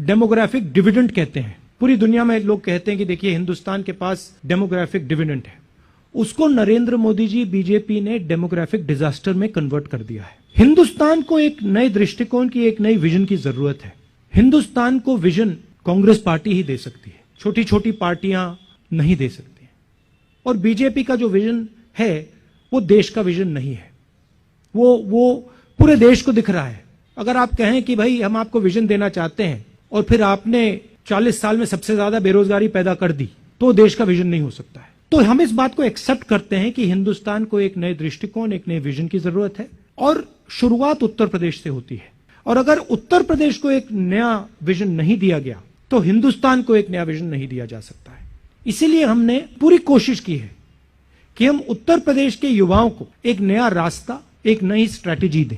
Demographic dividend कहते हैं। पूरी दुनिया में लोग कहते हैं कि देखिए हिंदुस्तान के पास डेमोग्राफिक डिविडेंड है, उसको नरेंद्र मोदी जी बीजेपी ने डेमोग्राफिक डिजास्टर में कन्वर्ट कर दिया है। हिंदुस्तान को एक नए दृष्टिकोण की, एक नई विजन की जरूरत है। हिंदुस्तान को विजन कांग्रेस पार्टी ही दे सकती है, छोटी छोटी पार्टियां नहीं दे सकती हैं। और बीजेपी का जो विजन है वो देश का विजन नहीं है, वो पूरे देश को दिख रहा है। अगर आप कहें कि भाई हम आपको विजन देना चाहते हैं और फिर आपने 40 साल में सबसे ज्यादा बेरोजगारी पैदा कर दी, तो देश का विजन नहीं हो सकता है। तो हम इस बात को एक्सेप्ट करते हैं कि हिंदुस्तान को एक नए दृष्टिकोण, एक नए विजन की जरूरत है और शुरुआत उत्तर प्रदेश से होती है। और अगर उत्तर प्रदेश को एक नया विजन नहीं दिया गया तो हिंदुस्तान को एक नया विजन नहीं दिया जा सकता है। इसीलिए हमने पूरी कोशिश की है कि हम उत्तर प्रदेश के युवाओं को एक नया रास्ता, एक नई स्ट्रैटेजी दें।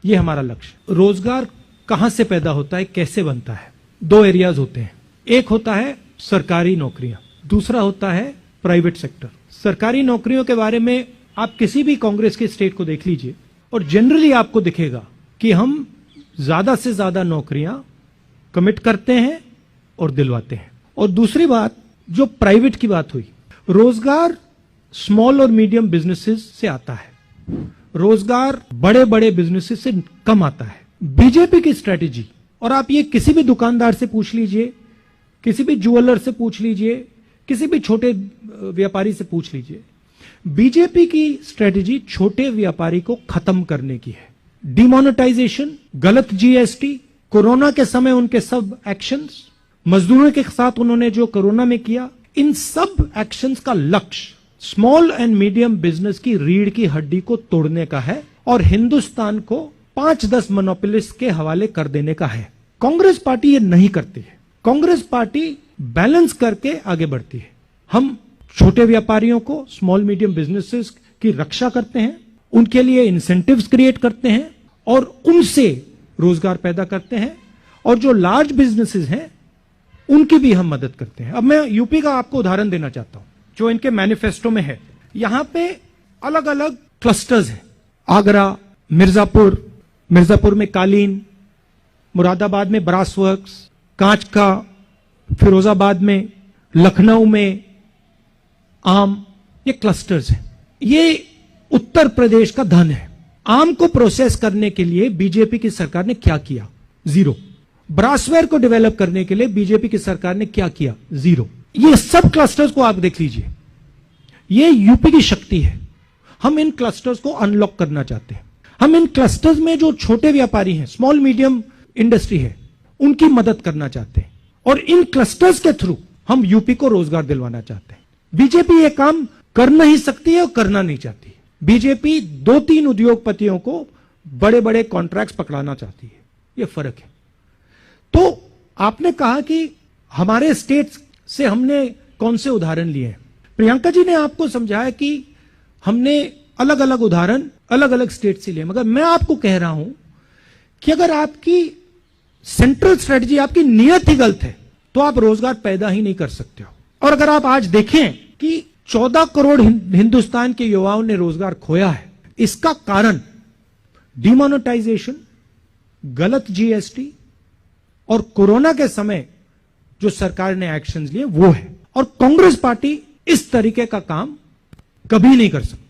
यह हमारा लक्ष्य। रोजगार कहां से पैदा होता है, कैसे बनता है? 2 एरियाज होते हैं। एक होता है सरकारी नौकरियां, दूसरा होता है प्राइवेट सेक्टर। सरकारी नौकरियों के बारे में आप किसी भी कांग्रेस के स्टेट को देख लीजिए और जनरली आपको दिखेगा कि हम ज्यादा से ज्यादा नौकरियां कमिट करते हैं और दिलवाते हैं। और दूसरी बात, जो प्राइवेट की बात हुई, रोजगार स्मॉल और मीडियम बिजनेसेस से आता है, रोजगार बड़े बड़े बिजनेसेस से कम आता है। बीजेपी की स्ट्रेटेजी, और आप ये किसी भी दुकानदार से पूछ लीजिए, किसी भी ज्वेलर से पूछ लीजिए, किसी भी छोटे व्यापारी से पूछ लीजिए, बीजेपी की स्ट्रेटेजी छोटे व्यापारी को खत्म करने की है। डिमोनेटाइजेशन, गलत जीएसटी, कोरोना के समय उनके सब एक्शंस, मजदूरों के साथ उन्होंने जो कोरोना में किया, इन सब एक्शंस का लक्ष्य स्मॉल एंड मीडियम बिजनेस की रीढ़ की हड्डी को तोड़ने का है और हिंदुस्तान को 5-10 मोनोपोलिस्ट के हवाले कर देने का है। कांग्रेस पार्टी ये नहीं करती है। कांग्रेस पार्टी बैलेंस करके आगे बढ़ती है। हम छोटे व्यापारियों को, स्मॉल मीडियम बिजनेसेस की रक्षा करते हैं, उनके लिए इंसेंटिव्स क्रिएट करते हैं और उनसे रोजगार पैदा करते हैं, और जो लार्ज बिजनेसेस हैं उनकी भी हम मदद करते हैं। अब मैं यूपी का आपको उदाहरण देना चाहता हूं जो इनके मैनिफेस्टो में है। यहां पे अलग अलग क्लस्टर्स हैं। आगरा, मिर्जापुर में कालीन, मुरादाबाद में ब्रास वर्क्स, कांच का, फिरोजाबाद में, लखनऊ में आम, ये क्लस्टर्स हैं। ये उत्तर प्रदेश का धन है। आम को प्रोसेस करने के लिए बीजेपी की सरकार ने क्या किया? 0। ब्रासवेयर को डेवलप करने के लिए बीजेपी की सरकार ने क्या किया? 0। ये सब क्लस्टर्स को आप देख लीजिए, ये यूपी की शक्ति है। हम इन क्लस्टर्स को अनलॉक करना चाहते हैं। हम इन क्लस्टर्स में जो छोटे व्यापारी हैं, स्मॉल मीडियम इंडस्ट्री है, उनकी मदद करना चाहते हैं और इन क्लस्टर्स के थ्रू हम यूपी को रोजगार दिलवाना चाहते हैं। बीजेपी ये काम कर नहीं सकती है और करना नहीं चाहती। बीजेपी 2-3 उद्योगपतियों को बड़े बड़े कॉन्ट्रैक्ट्स पकड़ाना चाहती है। यह फर्क है। तो आपने कहा कि हमारे स्टेट्स से हमने कौन से उदाहरण लिए हैं। प्रियंका जी ने आपको समझाया कि हमने अलग अलग उदाहरण अलग अलग स्टेट से लिए, मगर मैं आपको कह रहा हूं कि अगर आपकी सेंट्रल स्ट्रेटजी, आपकी नीयत ही गलत है, तो आप रोजगार पैदा ही नहीं कर सकते हो। और अगर आप आज देखें कि 14 करोड़ हिंदुस्तान के युवाओं ने रोजगार खोया है, इसका कारण डिमोनेटाइजेशन, गलत जीएसटी और कोरोना के समय जो सरकार ने एक्शंस लिए वो है। और कांग्रेस पार्टी इस तरीके का काम कभी नहीं कर सकती।